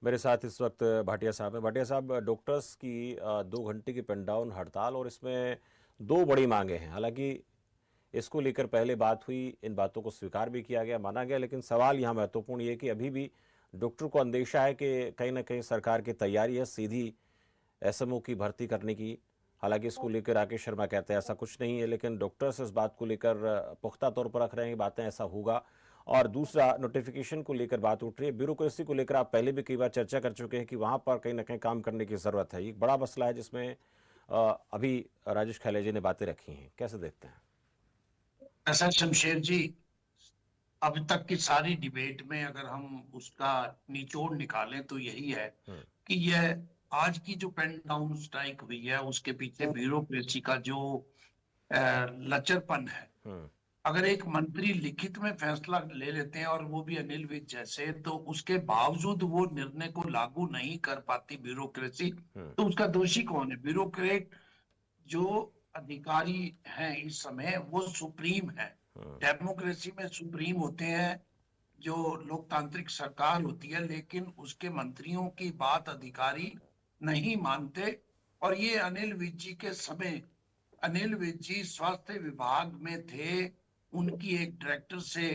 मेरे साथ इस वक्त भाटिया साहब हैं। भाटिया साहब, डॉक्टर्स की 2 घंटे की पेन डाउन हड़ताल और इसमें दो बड़ी मांगे हैं। हालांकि इसको लेकर पहले बात हुई, इन बातों को स्वीकार भी किया गया, माना गया, लेकिन सवाल यहाँ महत्वपूर्ण ये कि अभी भी डॉक्टर को अंदेशा है कि कहीं ना कहीं सरकार की तैयारी है सीधी एसएमओ की भर्ती करने की। हालांकि इसको लेकर राकेश शर्मा कहते हैं ऐसा कुछ नहीं है, लेकिन डॉक्टर्स इस बात को लेकर पुख्ता तौर पर रख रहे हैं कि बातें ऐसा होगा। और दूसरा, नोटिफिकेशन को लेकर बात उठ रही है, ब्यूरोक्रेसी को लेकर आप पहले भी कई बार चर्चा कर चुके हैं कि वहां पर कहीं ना कहीं काम करने की जरूरत है। ये एक बड़ा मसला है जिसमें अभी राजेश खैले जी ने बातें रखी हैं, कैसे देखते हैं? ऐसा शमशेर जी, अब तक की सारी डिबेट में अगर हम उसका निचोड़ निकालें तो यही है हम्म। कि यह आज की जो पेन डाउन स्ट्राइक हुई है उसके पीछे ब्यूरोक्रेसी का जो लचरपन है। हम्म। अगर एक मंत्री लिखित में फैसला ले लेते हैं और वो भी अनिल विज जैसे, तो उसके बावजूद वो निर्णय को लागू नहीं कर पाती ब्यूरोक्रेसी, हम्म। तो उसका दोषी कौन है? ब्यूरोक्रेट जो अधिकारी हैं इस समय वो सुप्रीम है। हम्म। डेमोक्रेसी में सुप्रीम होते हैं जो लोकतांत्रिक सरकार होती है, लेकिन उसके मंत्रियों की बात अधिकारी नहीं मानते। और ये अनिल विज जी के समय, अनिल विज जी स्वास्थ्य विभाग में थे, उनकी एक डायरेक्टर से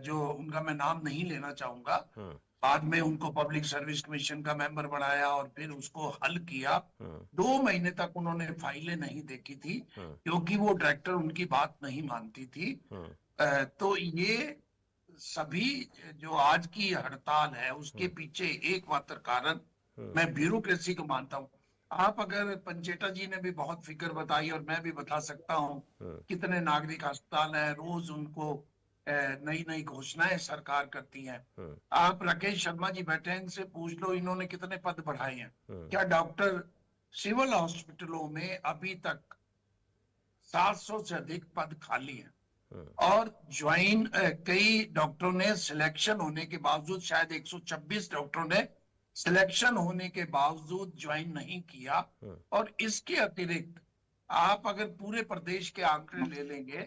जो उनका मैं नाम नहीं लेना चाहूंगा, हम्म। बाद में उनको पब्लिक सर्विस कमीशन का मेंबर बनाया और फिर उसको हल किया। हम्म। 2 महीने तक उन्होंने फाइलें नहीं देखी थी हम्म। क्योंकि वो डायरेक्टर उनकी बात नहीं मानती थी। हम्म। तो ये सभी जो आज की हड़ताल है उसके हम्म। पीछे एकमात्र कारण हम्म। मैं ब्यूरोक्रेसी को मानता हूँ। आप अगर पंचेटा जी ने भी बहुत फिक्र बताई और मैं भी बता सकता हूँ, हम्म। कितने नागरिक अस्पताल है, रोज उनको नई नई घोषणाएं सरकार करती है। हम्म। आप राकेश शर्मा जी बैठे हैं, इनसे पूछ लो इन्होंने कितने पद बढ़ाए हैं। हम्म। क्या डॉक्टर सिविल हॉस्पिटलों में अभी तक 700 से अधिक पद खाली हैं? हम्म। और ज्वाइन कई डॉक्टरों ने सिलेक्शन होने के बावजूद, शायद 126 डॉक्टरों ने सिलेक्शन होने के बावजूद ज्वाइन नहीं किया। हम्म। और इसके अतिरिक्त आप अगर पूरे प्रदेश के आंकड़े ले लेंगे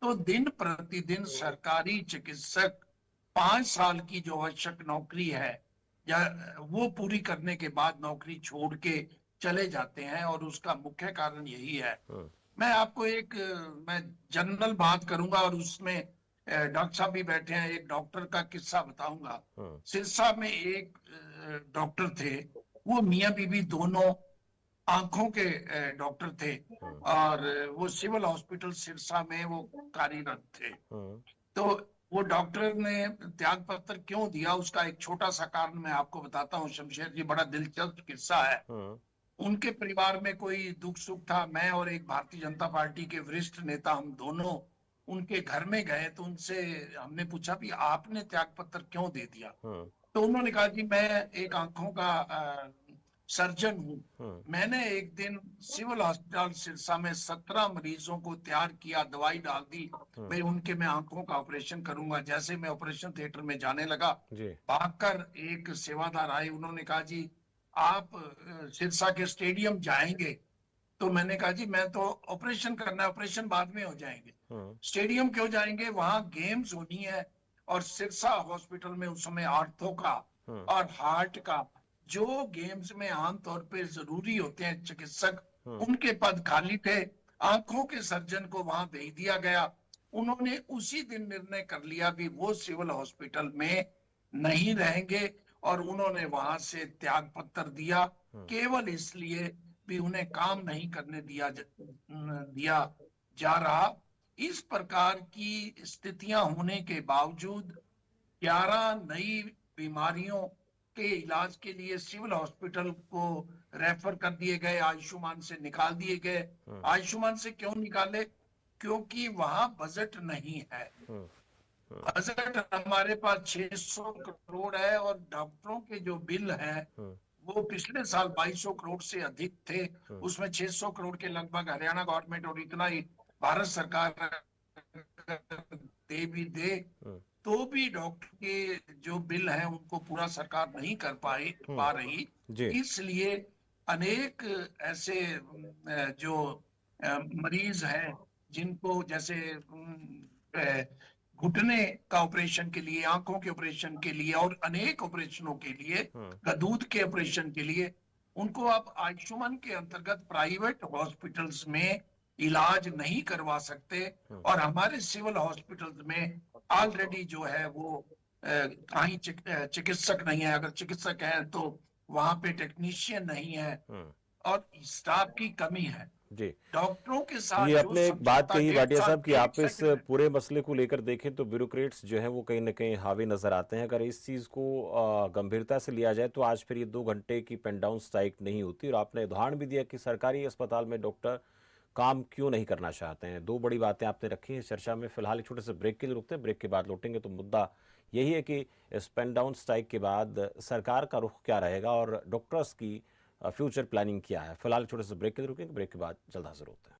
तो दिन प्रतिदिन सरकारी चिकित्सक 5 साल की जो आवश्यक नौकरी है या वो पूरी करने के बाद नौकरी छोड़ के चले जाते हैं, और उसका मुख्य कारण यही है। हम्म। मैं आपको एक मैं जनरल बात करूंगा और उसमें डॉक्टर साहब भी बैठे हैं, एक डॉक्टर का किस्सा बताऊंगा। हम्म। सिरसा में एक डॉक्टर थे, वो मियां बीवी दोनों आंखों के डॉक्टर थे, हम्म। और वो सिविल हॉस्पिटल सिरसा में वो कार्यरत थे। हम्म। तो वो डॉक्टर ने त्याग पत्र क्यों दिया, उसका एक छोटा सा कारण मैं आपको बताता हूँ शमशेर जी, बड़ा दिलचस्प किस्सा है। हम्म। उनके परिवार में कोई दुख सुख था, मैं और एक भारतीय जनता पार्टी के वरिष्ठ नेता, हम दोनों उनके घर में गए, तो उनसे हमने पूछा भी आपने त्याग पत्र क्यों दे दिया। हम्म। तो उन्होंने कहा कि मैं एक आंखों का सर्जन हूँ। हम्म। मैंने एक दिन सिविल अस्पताल सिरसा में 17 मरीजों को तैयार किया, दवाई डाल दी, हम्म। भाई उनके मैं आंखों का ऑपरेशन करूंगा। जैसे मैं ऑपरेशन थिएटर में जाने लगा, जी। भागकर एक सेवादार आए, उन्होंने कहा जी आप सिरसा के स्टेडियम जाएंगे? तो मैंने कहा जी मैं तो ऑपरेशन करना है, ऑपरेशन बाद में हो जाएंगे। हम्म। स्टेडियम क्यों जाएंगे? वहां गेम्स होनी है। और सिरसा हॉस्पिटल में उस समय आर्थो का हम्म। और हार्ट का, जो गेम्स में आमतौर पे जरूरी होते हैं चिकित्सक, हम्म। उनके पद खाली थे। आंखों के सर्जन को वहां भेज दिया गया। उन्होंने उसी दिन निर्णय कर लिया भी वो सिविल हॉस्पिटल में नहीं रहेंगे, और उन्होंने वहां से त्याग पत्र दिया, हम्म। केवल इसलिए भी उन्हें काम नहीं करने दिया जा रहा। इस प्रकार की स्थितियां होने के बावजूद 11 नई बीमारियों के इलाज के लिए सिविल हॉस्पिटल को रेफर कर दिए गए, आयुष्मान से निकाल दिए गए। हम्म। आयुष्मान से क्यों निकाले? क्योंकि वहां बजट नहीं है। हम्म। बजट हमारे पास 600 करोड़ है, और डॉक्टरों के जो बिल है हम्म। वो पिछले साल 2200 करोड़ से अधिक थे। हम्म। उसमें 600 करोड़ के लगभग हरियाणा गवर्नमेंट, और इतना ही भारत सरकार दे भी दे हम्म। तो भी डॉक्टर के जो बिल हैं उनको पूरा सरकार नहीं कर पा रही। जी। इसलिए अनेक ऐसे जो मरीज हैं जिनको जैसे घुटने का ऑपरेशन के लिए, आंखों के ऑपरेशन के लिए और अनेक ऑपरेशनों के लिए, हम्म। दूध के ऑपरेशन के लिए, उनको आप आयुष्मान के अंतर्गत प्राइवेट हॉस्पिटल्स में इलाज नहीं करवा सकते। हम्म। और हमारे सिविल हॉस्पिटल्स में ऑलरेडी जो है वो कहीं चिकित्सक नहीं है, अगर चिकित्सक है तो वहां पे टेक्नीशियन नहीं है हम्म। और स्टाफ की कमी है। जी। डॉक्टरों के साथ ये जो आपने एक बात समझौता कही डेढ़ भाटिया साल साहब कि एक आप इस सेकंड पूरे मसले को लेकर देखें तो ब्यूरोक्रेट्स जो है वो कहीं ना कहीं हावी नजर आते हैं। अगर इस चीज़ को गंभीरता से लिया जाए तो आज फिर ये 2 घंटे की पेन डाउन स्ट्राइक नहीं होती। और आपने उदाहरण भी दिया कि सरकारी अस्पताल में डॉक्टर काम क्यों नहीं करना चाहते हैं। दो बड़ी बातें आपने रखी हैं इस चर्चा में। फिलहाल एक छोटे से ब्रेक के लिए रुकते हैं, ब्रेक के बाद लौटेंगे तो मुद्दा यही है कि इस पेन डाउन स्ट्राइक के बाद सरकार का रुख क्या रहेगा और डॉक्टर्स की फ्यूचर प्लानिंग क्या है। फिलहाल छोटे से ब्रेक के लिए रुकेंगे, ब्रेक के बाद जल्द हाजिर होते हैं।